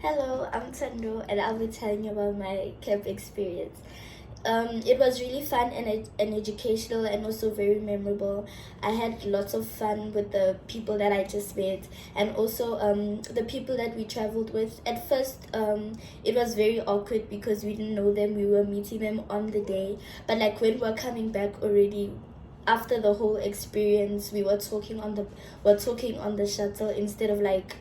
Hello, I'm Thando, and I'll be telling you about my camp experience. It was really fun and educational and also very memorable. I had lots of fun with the people that I just met and also the people that we traveled with. At first, it was very awkward because we didn't know them. We were meeting them on the day. But like when we were coming back already, after the whole experience, we were talking on the shuttle instead of like,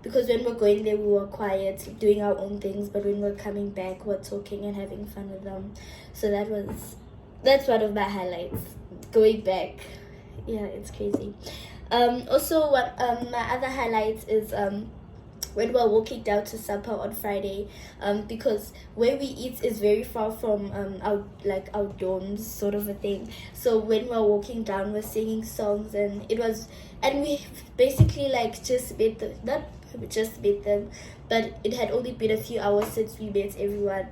because when we're going there we were quiet doing our own things, but when we're coming back we're talking and having fun with them. So that's one of my highlights, going back. Yeah, it's crazy. Also what my other highlights is when we're walking down to supper on Friday, because where we eat is very far from our dorms, sort of a thing. So when we're walking down, we're singing songs, and we basically like just met them, not just met them, but it had only been a few hours since we met everyone.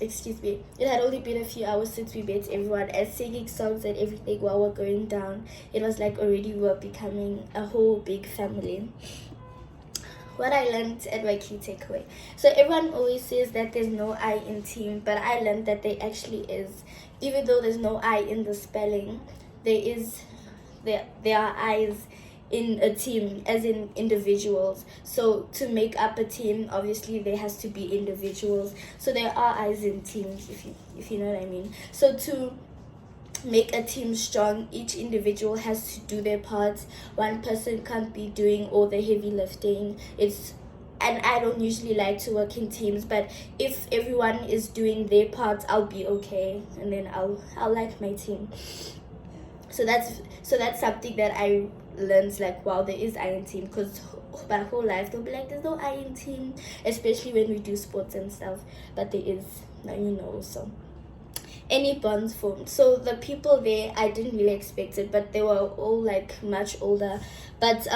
Excuse me. It had only been a few hours since we met everyone, and singing songs and everything while we're going down. It was like already we're becoming a whole big family. What I learned and my key takeaway. So everyone always says that there's no I in team, but I learned that there actually is. Even though there's no I in the spelling, there are I's in a team, as in individuals. So to make up a team, obviously there has to be individuals. So there are I's in teams, if you know what I mean. So to make a team strong, each individual has to do their parts. One person can't be doing all the heavy lifting. And I don't usually like to work in teams, but if everyone is doing their parts, I'll be okay, and then I'll like my team. So that's something that I learned, like, wow, there is I in team, because my whole life they'll be like, there's no I in team, especially when we do sports and stuff, but there is. Now you know. So any bonds formed. So the people there, I didn't really expect it, but they were all like much older. But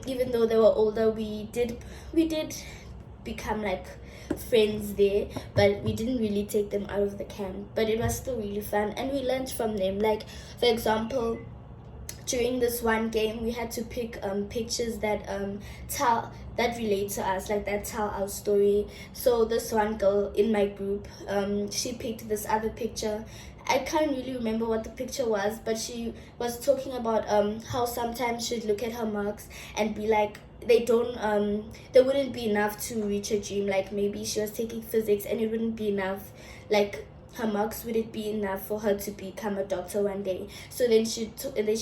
even though they were older, we did become like friends there, but we didn't really take them out of the camp. But it was still really fun, and we learned from them. Like, for example, during this one game, we had to pick pictures that relate to us, like that tell our story. So this one girl in my group, she picked this other picture. I can't really remember what the picture was, but she was talking about how sometimes she'd look at her marks and be like, they wouldn't be enough to reach her dream. Like maybe she was taking physics and it wouldn't be enough, like her marks wouldn't be enough for her to become a doctor one day. So then she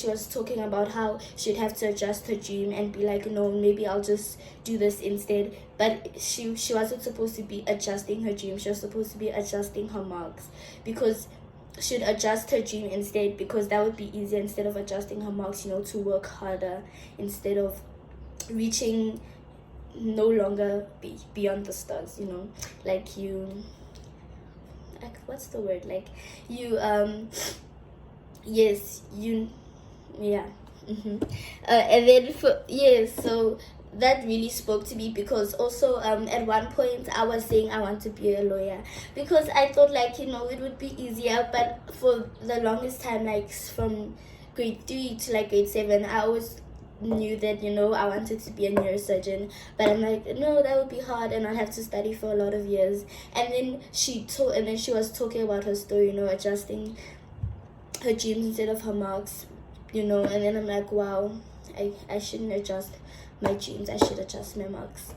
was talking about how she'd have to adjust her dream and be like, no, maybe I'll just do this instead. But she wasn't supposed to be adjusting her dream. She was supposed to be adjusting her marks, because she'd adjust her dream instead, because that would be easier, instead of adjusting her marks, to work harder, instead of reaching no longer beyond the stars, like you, like, what's the word, like you yes, you, yeah. And then so that really spoke to me, because also at one point I was saying I want to be a lawyer, because I thought like, it would be easier. But for the longest time, like from grade 3 to like grade 7, I always knew that I wanted to be a neurosurgeon, but I'm like, no, that would be hard and I'd have to study for a lot of years. And then she was talking about her story, adjusting her dreams instead of her marks, and then I'm like, wow, I shouldn't adjust my dreams, I should adjust my marks.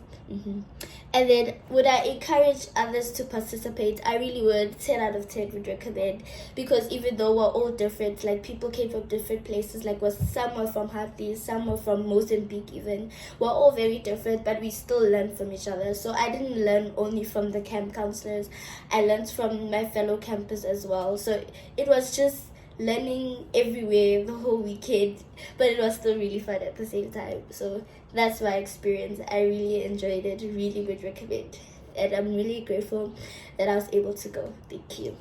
And then, would I encourage others to participate? I really would. 10 out of 10 would recommend, because even though we're all different, like people came from different places, like some were from Haiti, some were from Mozambique even, we're all very different, but we still learn from each other. So I didn't learn only from the camp counselors, I learned from my fellow campers as well. So it was just learning everywhere the whole weekend, but it was still really fun at the same time. So that's my experience. I really enjoyed it, really would recommend, and I'm really grateful that I was able to go. Thank you.